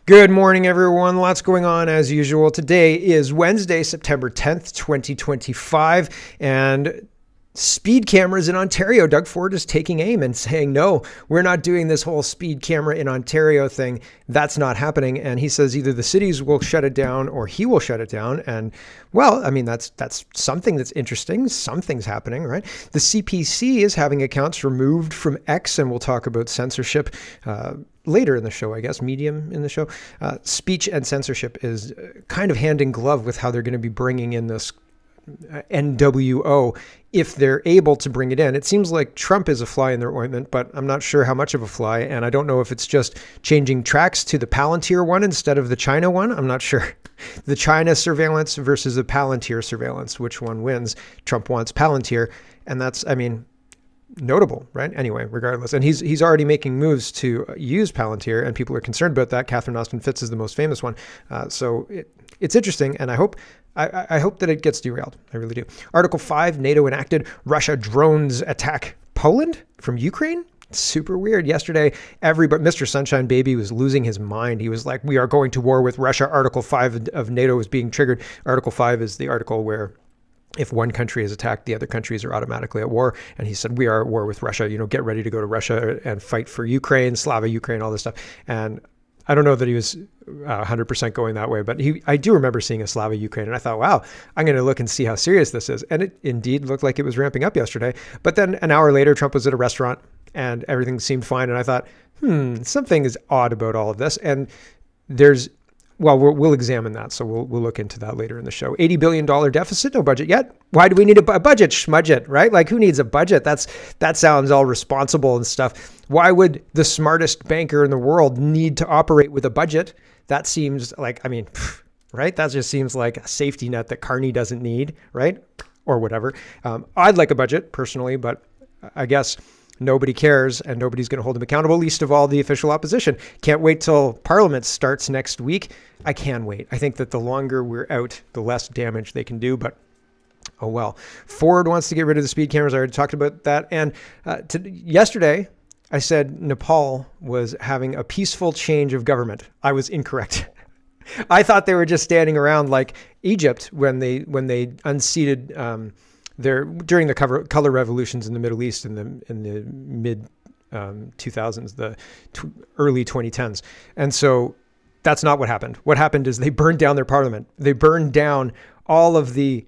Good morning, everyone. Lots going on as usual. Today is Wednesday, September 10th, 2025, and speed cameras in Ontario. Doug Ford is taking aim and saying, no, we're not doing this whole speed camera in Ontario thing. That's not happening. And he says either the cities will shut it down or he will shut it down. And well, I mean, that's something that's interesting. Something's happening, right? The CPC is having accounts removed from X, and we'll talk about censorship later in the show, I guess, medium in the show. Speech and censorship is kind of hand in glove with how they're going to be bringing in this NWO if they're able to bring it in. It seems like Trump is a fly in their ointment, but I'm not sure how much of a fly. And I don't know if it's just changing tracks to the Palantir one instead of the China one. I'm not sure. The China surveillance versus the Palantir surveillance, which one wins? Trump wants Palantir. And that's, I mean, notable, right? Anyway, regardless. And he's already making moves to use Palantir, and people are concerned about that. Catherine Austin Fitts is the most famous one. So it's interesting, and I hope that it gets derailed. I really do. Article 5, NATO enacted Russia drones attack Poland from Ukraine. Super weird. Yesterday, Mr. Sunshine Baby was losing his mind. He was like, we are going to war with Russia. Article 5 of NATO is being triggered. Article 5 is the article where if one country is attacked, the other countries are automatically at war. And he said, we are at war with Russia. Get ready to go to Russia and fight for Ukraine, Slava Ukraine, all this stuff. And I don't know that he was 100% going that way, but I do remember seeing a Slava Ukraine, and I thought, wow, I'm going to look and see how serious this is. And it indeed looked like it was ramping up yesterday. But then an hour later, Trump was at a restaurant and everything seemed fine. And I thought, something is odd about all of this. And we'll examine that. So we'll look into that later in the show. $80 billion deficit, no budget yet. Why do we need a budget? Schmudget, right? Like, who needs a budget? That sounds all responsible and stuff. Why would the smartest banker in the world need to operate with a budget? That seems like, right? That just seems like a safety net that Carney doesn't need, right? Or whatever. I'd like a budget personally, but I guess nobody cares and nobody's going to hold him accountable, least of all the official opposition. Can't wait till Parliament starts next week. I can wait. I think that the longer we're out, the less damage they can do, but oh well. Ford wants to get rid of the speed cameras. I already talked about that. And yesterday, I said Nepal was having a peaceful change of government. I was incorrect. I thought they were just standing around like Egypt when they unseated during the color revolutions in the Middle East in the mid 2000s, the early 2010s. And so that's not what happened. What happened is they burned down their parliament. They burned down all of the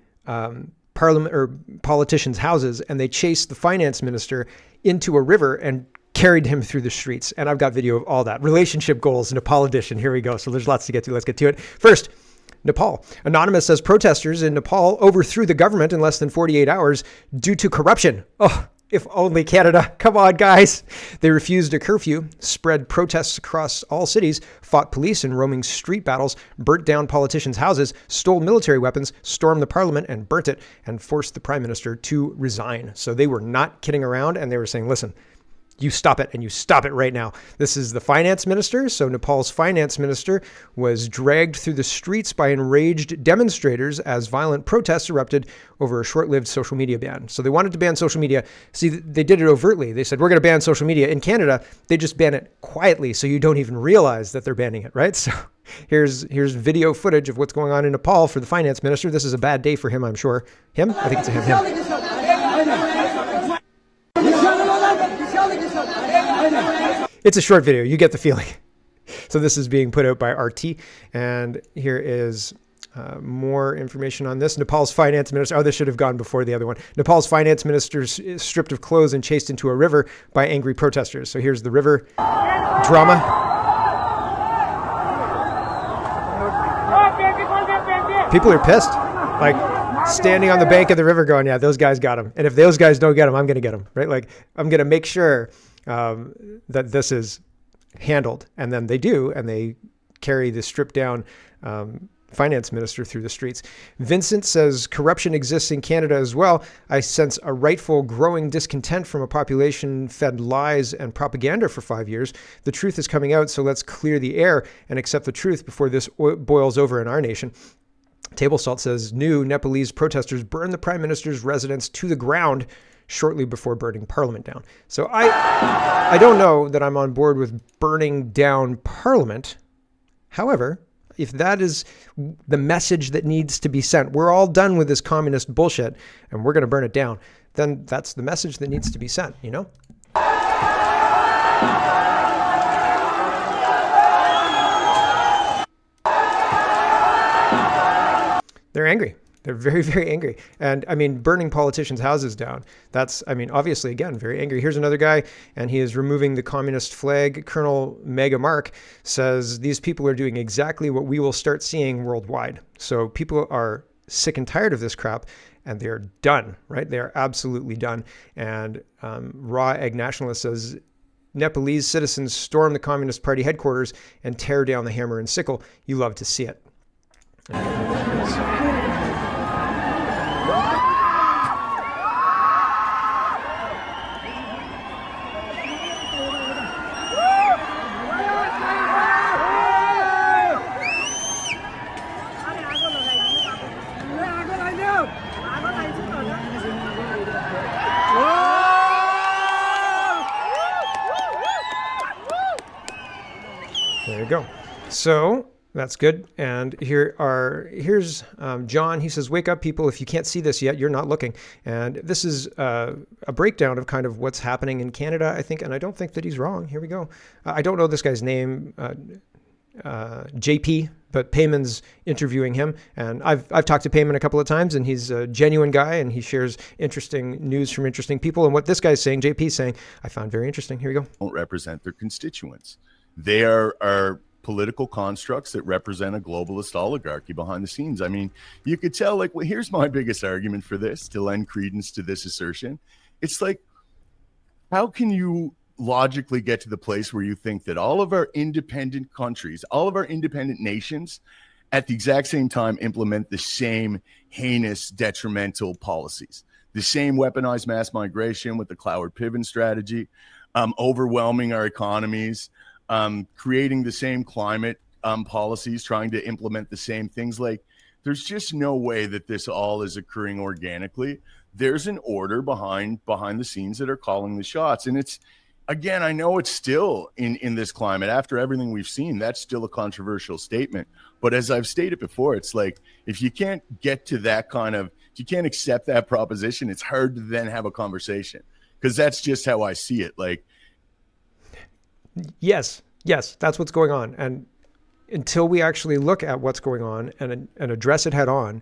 parliament or politicians' houses, and they chased the finance minister into a river and carried him through the streets. And I've got video of all that. Relationship goals, Nepal edition. Here we go. So there's lots to get to. Let's get to it. First, Nepal. Anonymous says protesters in Nepal overthrew the government in less than 48 hours due to corruption. Oh, if only Canada. Come on, guys. They refused a curfew, spread protests across all cities, fought police in roaming street battles, burnt down politicians' houses, stole military weapons, stormed the parliament and burnt it, and forced the prime minister to resign. So they were not kidding around, and they were saying, listen, you stop it, and you stop it right now. This is the finance minister. So Nepal's finance minister was dragged through the streets by enraged demonstrators as violent protests erupted over a short-lived social media ban. So they wanted to ban social media. See, they did it overtly. They said, we're going to ban social media. In Canada, they just ban it quietly, so you don't even realize that they're banning it, right? So here's video footage of what's going on in Nepal for the finance minister. This is a bad day for him, I'm sure. Him? I think it's a him. It's a short video. You get the feeling. So this is being put out by RT. And here is more information on this. Nepal's finance minister. Oh, this should have gone before the other one. Nepal's finance minister stripped of clothes and chased into a river by angry protesters. So here's the river drama. People are pissed. Like standing on the bank of the river going, yeah, those guys got him. And if those guys don't get him, I'm going to get him, right? Like, I'm going to make sure that this is handled. And then they do, and they carry the stripped down finance minister through the streets. Vincent says corruption exists in Canada as well. I sense a rightful growing discontent from a population fed lies and propaganda for 5 years. The truth is coming out, so let's clear the air and accept the truth before this boils over in our nation. Table Salt says new Nepalese protesters burned the prime minister's residence to the ground shortly before burning parliament down. So I don't know that I'm on board with burning down parliament. However, if that is the message that needs to be sent, we're all done with this communist bullshit and we're going to burn it down, then that's the message that needs to be sent, you know? They're angry. They're very, very angry. And I mean, burning politicians' houses down. That's, I mean, obviously, again, very angry. Here's another guy, and he is removing the communist flag. Colonel Mega Mark says these people are doing exactly what we will start seeing worldwide. So people are sick and tired of this crap, and they're done, right? They are absolutely done. And Raw Egg Nationalist says, Nepalese citizens storm the Communist Party headquarters and tear down the hammer and sickle. You love to see it. There you go. So that's good. And here's John. He says, wake up, people. If you can't see this yet, you're not looking. And this is a breakdown of kind of what's happening in Canada, I think. And I don't think that he's wrong. Here we go. I don't know this guy's name, JP, but Payman's interviewing him. And I've talked to Payman a couple of times, and he's a genuine guy, and he shares interesting news from interesting people. And what this guy's saying, JP's saying, I found very interesting. Here we go. Don't represent their constituents. They are political constructs that represent a globalist oligarchy behind the scenes. I mean, you could tell, like, well, here's my biggest argument for this, to lend credence to this assertion. It's like, how can you logically get to the place where you think that all of our independent countries, all of our independent nations at the exact same time implement the same heinous, detrimental policies, the same weaponized mass migration with the Cloward-Piven strategy, overwhelming our economies, creating the same climate policies, trying to implement the same things? Like, there's just no way that this all is occurring organically. There's an order behind the scenes that are calling the shots. And it's, again, I know it's still in this climate, after everything we've seen, that's still a controversial statement. But as I've stated before, it's like, if you can't get to that kind of, if you can't accept that proposition, it's hard to then have a conversation, because that's just how I see it. Like, Yes, that's what's going on. And until we actually look at what's going on and address it head on,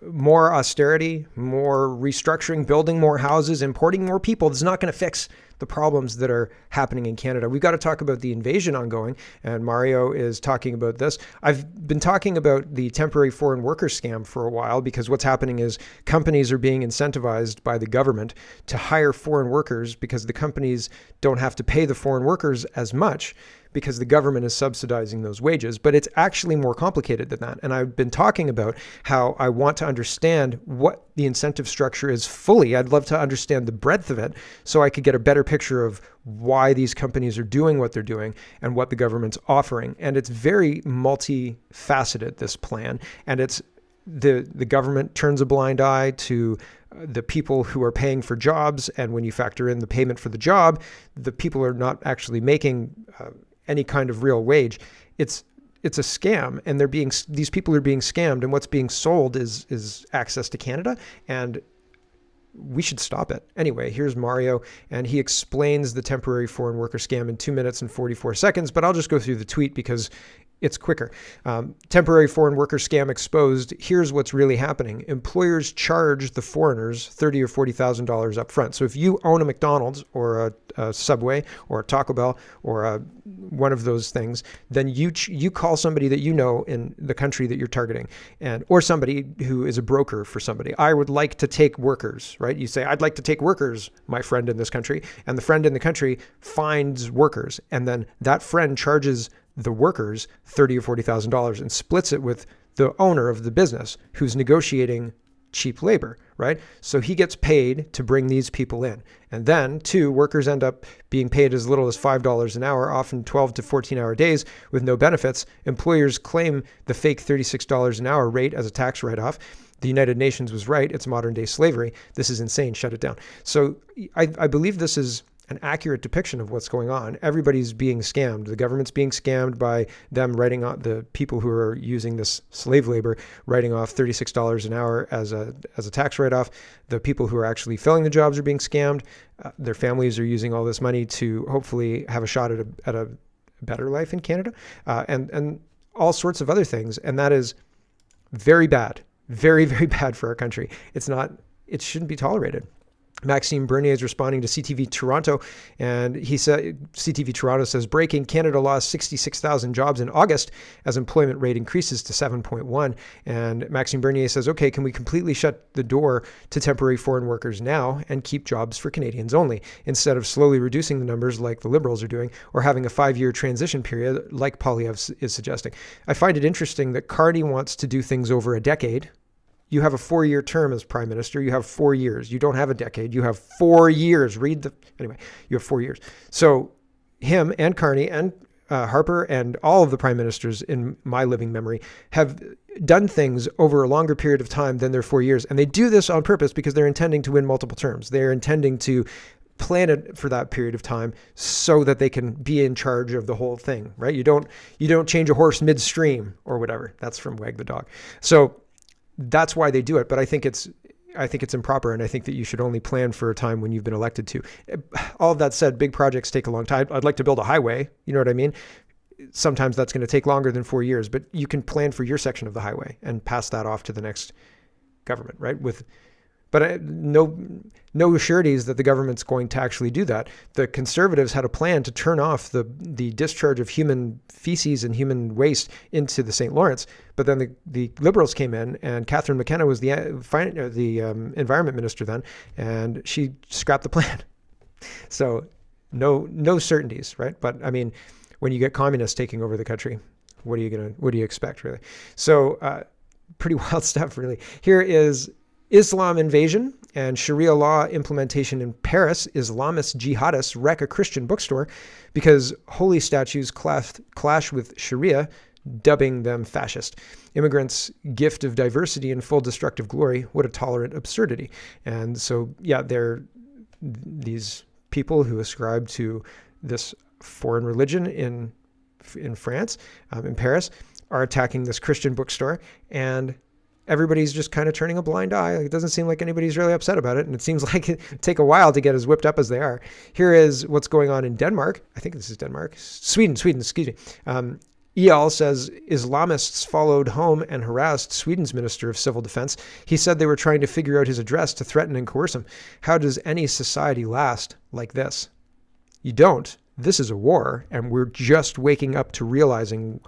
more austerity, more restructuring, building more houses, importing more people is not going to fix the problems that are happening in Canada. We've got to talk about the invasion ongoing, and Mario is talking about this. I've been talking about the temporary foreign worker scam for a while, because what's happening is companies are being incentivized by the government to hire foreign workers because the companies don't have to pay the foreign workers as much, because the government is subsidizing those wages. But it's actually more complicated than that. And I've been talking about how I want to understand what the incentive structure is fully. I'd love to understand the breadth of it so I could get a better picture of why these companies are doing what they're doing and what the government's offering. And it's very multifaceted, this plan. And it's the government turns a blind eye to the people who are paying for jobs. And when you factor in the payment for the job, the people are not actually making any kind of real wage. It's a scam, and these people are being scammed, and what's being sold is access to Canada, and we should stop it. Anyway, here's Mario, and he explains the temporary foreign worker scam in 2 minutes and 44 seconds, but I'll just go through the tweet because it's quicker. Temporary foreign worker scam exposed. Here's what's really happening. Employers charge the foreigners $30,000 or $40,000 up front. So if you own a McDonald's or a Subway or a Taco Bell or one of those things, then you call somebody that you know in the country that you're targeting, or somebody who is a broker for somebody. I would like to take workers, right? You say, I'd like to take workers, my friend in this country, and the friend in the country finds workers, and then that friend charges the workers $30,000 or $40,000 and splits it with the owner of the business who's negotiating cheap labor, right? So he gets paid to bring these people in. And then, workers end up being paid as little as $5 an hour, often 12 to 14-hour days with no benefits. Employers claim the fake $36 an hour rate as a tax write-off. The United Nations was right. It's modern-day slavery. This is insane. Shut it down. So I believe this is an accurate depiction of what's going on. Everybody's being scammed. The government's being scammed by them writing off the people who are using this slave labor, writing off $36 an hour as a tax write-off. The people who are actually filling the jobs are being scammed. Their families are using all this money to hopefully have a shot at a better life in Canada, and all sorts of other things. And that is very bad, very, very bad for our country. It shouldn't be tolerated. Maxime Bernier is responding to CTV Toronto, and he said, CTV Toronto says, breaking, Canada lost 66,000 jobs in August as employment rate increases to 7.1. And Maxime Bernier says, okay, can we completely shut the door to temporary foreign workers now and keep jobs for Canadians only, instead of slowly reducing the numbers like the Liberals are doing, or having a 5-year transition period like Poilievre is suggesting? I find it interesting that Carney wants to do things over a decade. You have a 4-year term as prime minister. You have 4 years. You don't have a decade. You have 4 years. Anyway, you have 4 years. So him and Carney and Harper and all of the prime ministers in my living memory have done things over a longer period of time than their 4 years. And they do this on purpose because they're intending to win multiple terms. They're intending to plan it for that period of time so that they can be in charge of the whole thing, right? You don't change a horse midstream or whatever. That's from Wag the Dog. So that's why they do it. But I think it's improper, and I think that you should only plan for a time when you've been elected to. All of that said, big projects take a long time. I'd like to build a highway. You know what I mean? Sometimes that's going to take longer than 4 years, but you can plan for your section of the highway and pass that off to the next government, right? But no sureties that the government's going to actually do that. The Conservatives had a plan to turn off the discharge of human feces and human waste into the St. Lawrence, but then the Liberals came in, and Catherine McKenna was the environment minister then, and she scrapped the plan. So no certainties, right? But I mean, when you get communists taking over the country, what do you expect, really? So pretty wild stuff, really. Here is Islam invasion and Sharia law implementation in Paris. Islamist jihadists wreck a Christian bookstore because holy statues clash with Sharia, dubbing them fascist. Immigrants' gift of diversity in full destructive glory. What a tolerant absurdity. And so, yeah, they're these people who ascribe to this foreign religion in France, in Paris, are attacking this Christian bookstore, and everybody's just kind of turning a blind eye. It doesn't seem like anybody's really upset about it. And it seems like it'd take a while to get as whipped up as they are. Here is what's going on in Denmark. I think this is Denmark. Sweden, excuse me. EL says Islamists followed home and harassed Sweden's Minister of Civil Defense. He said they were trying to figure out his address to threaten and coerce him. How does any society last like this? You don't. This is a war, and we're just waking up to realizing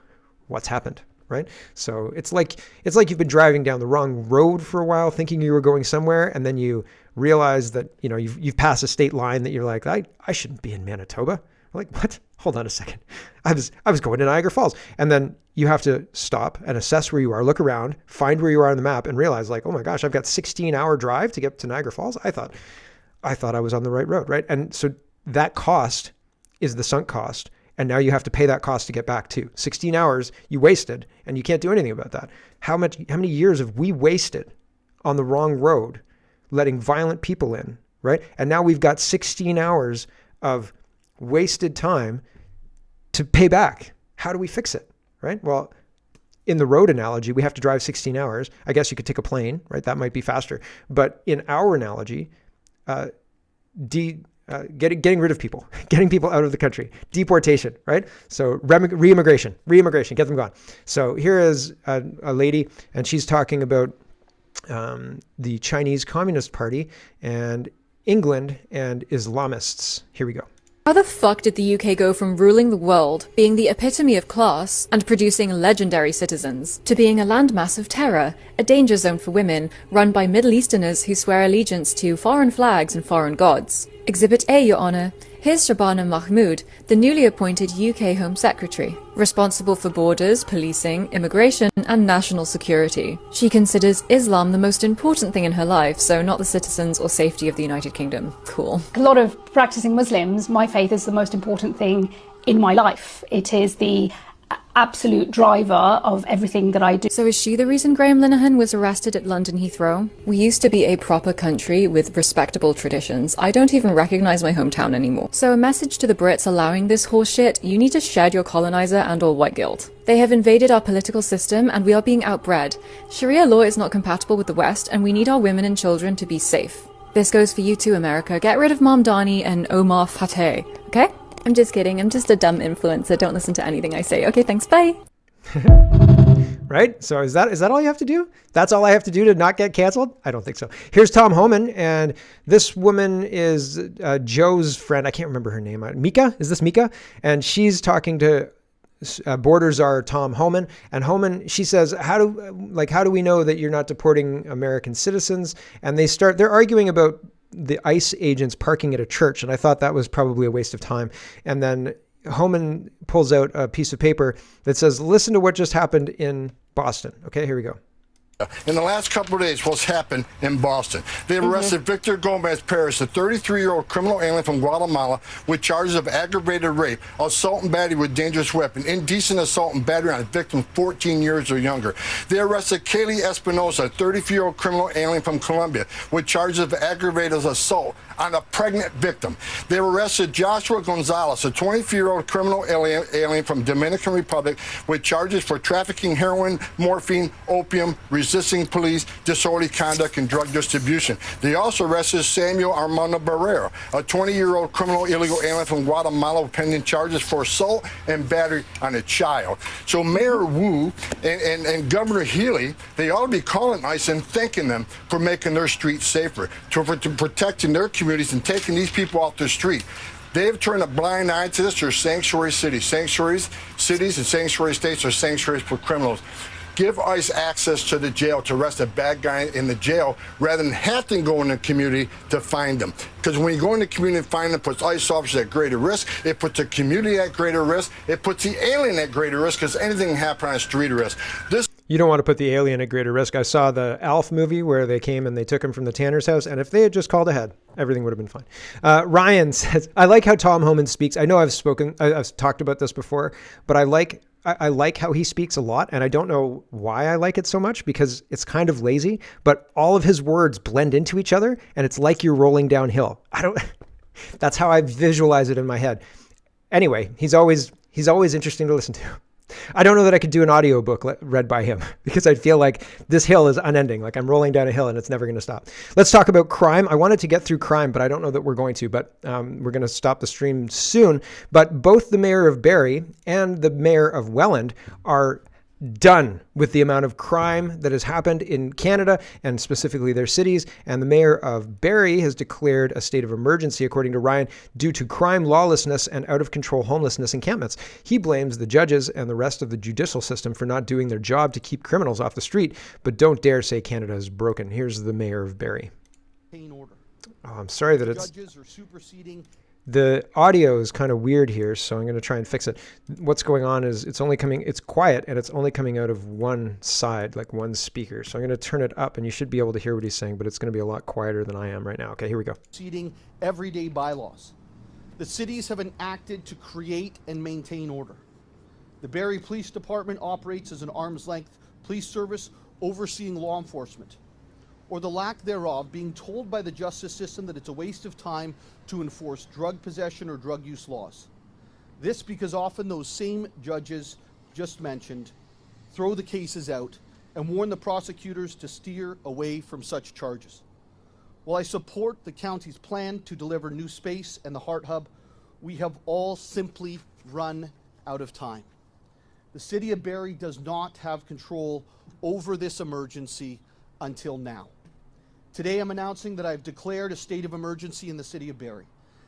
what's happened. Right? So it's like you've been driving down the wrong road for a while, thinking you were going somewhere, and then you realize that you've passed a state line that you're like, I shouldn't be in Manitoba. Like, what? Hold on a second. I was going to Niagara Falls, and then you have to stop and assess where you are, look around, find where you are on the map, and realize, like, oh my gosh, I've got 16-hour drive to get to Niagara Falls. I thought I was on the right road, right? And so that cost is the sunk cost. And now you have to pay that cost to get back to 16 hours you wasted, and you can't do anything about that. How many years have we wasted on the wrong road, letting violent people in, right? And now we've got 16 hours of wasted time to pay back. How do we fix it, right? Well, in the road analogy, we have to drive 16 hours. I guess you could take a plane, right? That might be faster. But in our analogy, getting rid of people, getting people out of the country, deportation, right? So re-immigration, get them gone. So here is a lady, and she's talking about the Chinese Communist Party and England and Islamists. Here we go. How the fuck did the UK go from ruling the world, being the epitome of class, and producing legendary citizens, to being a landmass of terror, a danger zone for women, run by Middle Easterners who swear allegiance to foreign flags and foreign gods? Exhibit A, Your Honour. Here's Shabana Mahmood, the newly appointed UK Home Secretary, responsible for borders, policing, immigration, and national security. She considers Islam the most important thing in her life, so not the citizens or safety of the United Kingdom. Cool. A lot of practicing Muslims, my faith is the most important thing in my life. It is the absolute driver of everything that I do. So is she the reason Graham Linehan was arrested at London Heathrow? We used to be a proper country with respectable traditions. I don't even recognize my hometown anymore. So a message to the Brits allowing this horseshit: you need to shed your colonizer and all white guilt. They have invaded our political system and we are being outbred. Sharia law is not compatible with the West and we need our women and children to be safe. This goes for you too, America. Get rid of Mom Dani and Omar Fateh, okay? I'm just kidding. I'm just a dumb influencer. Don't listen to anything I say. Okay, thanks. Bye. Right? So is that all you have to do? That's all I have to do to not get canceled? I don't think so. Here's Tom Homan, and this woman is Joe's friend. I can't remember her name. Mika? Is this Mika? And she's talking to Borders are Tom Homan, and Homan, she says, how do we know that you're not deporting American citizens? And they're arguing about the ICE agents parking at a church, and I thought that was probably a waste of time. And then Homan pulls out a piece of paper that says, listen to what just happened in Boston. Okay, here we go. In the last couple of days, what's happened in Boston? They've arrested Victor Gomez Perez, a 33-year-old criminal alien from Guatemala, with charges of aggravated rape, assault and battery with dangerous weapon, indecent assault and battery on a victim 14 years or younger. They arrested Kaylee Espinosa, a 33-year-old criminal alien from Colombia, with charges of aggravated assault on a pregnant victim. They arrested Joshua Gonzalez, a 24-year-old criminal alien from Dominican Republic, with charges for trafficking heroin, morphine, opium, resisting police, disorderly conduct, and drug distribution. They also arrested Samuel Armando Barrera, a 20-year-old criminal illegal alien from Guatemala, pending charges for assault and battery on a child. So Mayor Wu and Governor Healy, they ought to be calling ICE and thanking them for making their streets safer, for protecting their communities and taking these people off the street. They've turned a blind eye to this. They're sanctuary cities. Sanctuaries, cities and sanctuary states are sanctuaries for criminals. Give ICE access to the jail to arrest a bad guy in the jail rather than have to go in the community to find them. Because when you go in the community and find them, it puts ICE officers at greater risk. It puts the community at greater risk. It puts the alien at greater risk because anything can happen on a street arrest. You don't want to put the alien at greater risk. I saw the Alf movie where they came and they took him from the Tanner's house, and if they had just called ahead, everything would have been fine. Ryan says, I like how Tom Homan speaks. I know I've talked about this before, but I like how he speaks a lot, and I don't know why I like it so much because it's kind of lazy, but all of his words blend into each other, and it's like you're rolling downhill. That's how I visualize it in my head. Anyway, he's always interesting to listen to. I don't know that I could do an audiobook read by him because I feel like this hill is unending. Like I'm rolling down a hill and it's never going to stop. Let's talk about crime. I wanted to get through crime, but I don't know that we're going to, but we're going to stop the stream soon. But both the mayor of Barrie and the mayor of Welland are done with the amount of crime that has happened in Canada and specifically their cities. And the mayor of Barrie has declared a state of emergency, according to Ryan, due to crime, lawlessness, and out-of-control homelessness encampments. He blames the judges and the rest of the judicial system for not doing their job to keep criminals off the street, but don't dare say Canada is broken. Here's the mayor of Barrie. Oh, I'm sorry that judges are superseding. The audio is kind of weird here, so I'm going to try and fix it. What's going on is it's quiet, and it's only coming out of one side, like one speaker. So I'm going to turn it up, and you should be able to hear what he's saying, but it's going to be a lot quieter than I am right now. Okay, here we go. Superseding everyday bylaws. The cities have enacted to create and maintain order. The Barrie Police Department operates as an arm's-length police service overseeing law enforcement, or the lack thereof, being told by the justice system that it's a waste of time to enforce drug possession or drug use laws. This because often those same judges just mentioned throw the cases out and warn the prosecutors to steer away from such charges. While I support the county's plan to deliver new space and the Heart Hub, we have all simply run out of time. The city of Barrie does not have control over this emergency until now. Today I'm announcing that I've declared a state of emergency in the city of Barrie,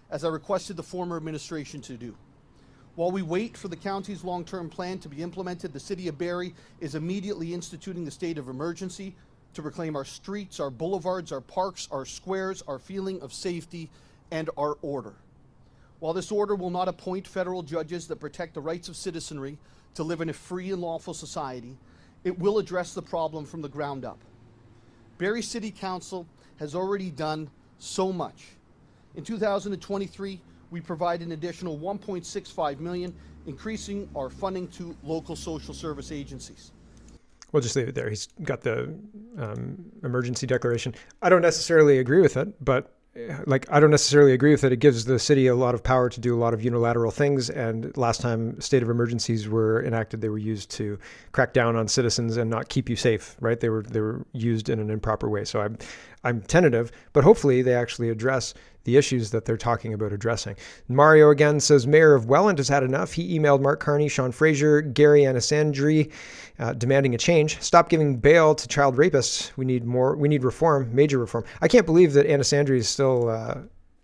as I requested the former administration to do. While we wait for the county's long-term plan to be implemented, the city of Barrie is immediately instituting the state of emergency to reclaim our streets, our boulevards, our parks, our squares, our feeling of safety, and our order. While this order will not appoint federal judges that protect the rights of citizenry to live in a free and lawful society, it will address the problem from the ground up. Barrie City Council has already done so much. In 2023, we provide an additional $1.65 million, increasing our funding to local social service agencies. We'll just leave it there. He's got the emergency declaration. I don't necessarily agree with it, but I don't necessarily agree with it. It gives the city a lot of power to do a lot of unilateral things. And last time state of emergencies were enacted, they were used to crack down on citizens and not keep you safe, right? They were used in an improper way. So I'm tentative, but hopefully they actually address the issues that they're talking about addressing. Mario again says, Mayor of Welland has had enough. He emailed Mark Carney, Sean Fraser, Gary Anasandri, demanding a change. Stop giving bail to child rapists. We need more. We need reform, major reform. I can't believe that Anasandri is still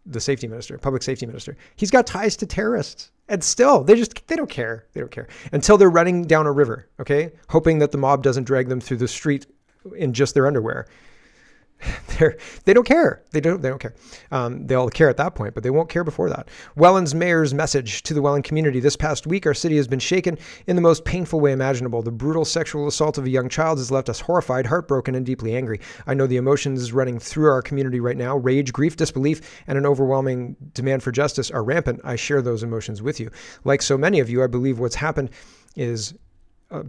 the safety minister, public safety minister. He's got ties to terrorists. And still, they don't care. They don't care until they're running down a river, okay? Hoping that the mob doesn't drag them through the street in just their underwear. They don't care. They don't care. They'll care at that point, but they won't care before that. Welland's mayor's message to the Welland community. This past week, our city has been shaken in the most painful way imaginable. The brutal sexual assault of a young child has left us horrified, heartbroken, and deeply angry. I know the emotions running through our community right now, rage, grief, disbelief, and an overwhelming demand for justice are rampant. I share those emotions with you. Like so many of you, I believe what's happened is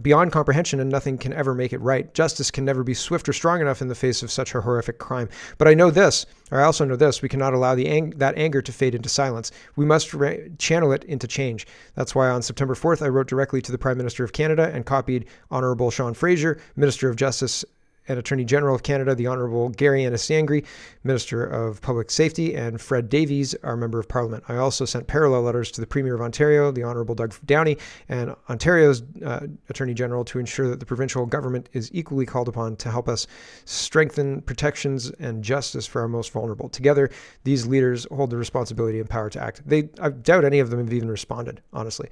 beyond comprehension, and nothing can ever make it right. Justice can never be swift or strong enough in the face of such a horrific crime. But I also know this, we cannot allow that anger to fade into silence. We must channel it into change. That's why on September 4th, I wrote directly to the Prime Minister of Canada and copied Honourable Sean Fraser, Minister of Justice and Attorney General of Canada, the Honourable Gary Anasandri, Minister of Public Safety, and Fred Davies, our Member of Parliament. I also sent parallel letters to the Premier of Ontario, the Honourable Doug Downey, and Ontario's Attorney General to ensure that the provincial government is equally called upon to help us strengthen protections and justice for our most vulnerable. Together, these leaders hold the responsibility and power to act. I doubt any of them have even responded, honestly.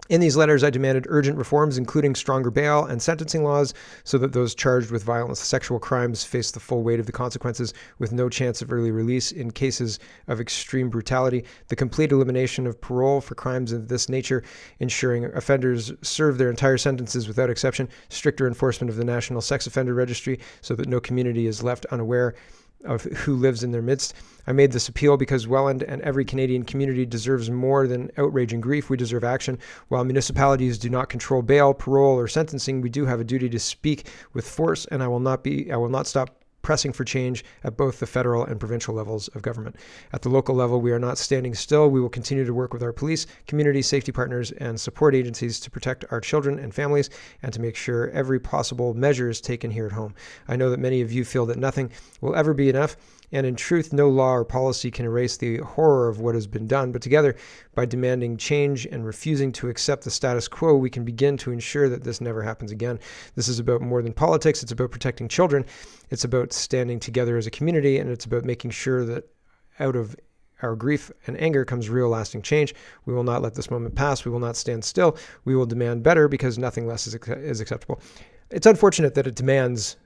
In these letters, I demanded urgent reforms, including stronger bail and sentencing laws, so that those charged with violent sexual crimes face the full weight of the consequences with no chance of early release in cases of extreme brutality, the complete elimination of parole for crimes of this nature, ensuring offenders serve their entire sentences without exception, stricter enforcement of the National Sex Offender Registry so that no community is left unaware of who lives in their midst. I made this appeal because Welland and every Canadian community deserves more than outrage and grief. We deserve action. While municipalities do not control bail, parole, or sentencing, we do have a duty to speak with force, and I will not stop pressing for change at both the federal and provincial levels of government. At the local level, we are not standing still. We will continue to work with our police, community safety partners, and support agencies to protect our children and families and to make sure every possible measure is taken here at home. I know that many of you feel that nothing will ever be enough, and in truth, no law or policy can erase the horror of what has been done, but together, by demanding change and refusing to accept the status quo, we can begin to ensure that this never happens again. This is about more than politics. It's about protecting children. It's about standing together as a community, and it's about making sure that out of our grief and anger comes real lasting change. We will not let this moment pass. We will not stand still. We will demand better because nothing less is acceptable. It's unfortunate that it demands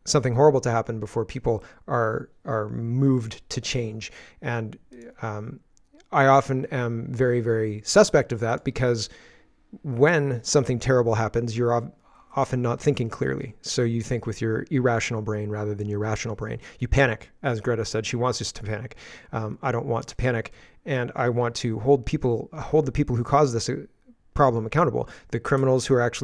something horrible to happen before people are moved to change. And I often am very, very suspect of that because when something terrible happens, you're often not thinking clearly. So you think with your irrational brain rather than your rational brain. You panic, as Greta said. She wants us to panic. I don't want to panic. And I want to hold the people who caused this problem accountable. The criminals who are actually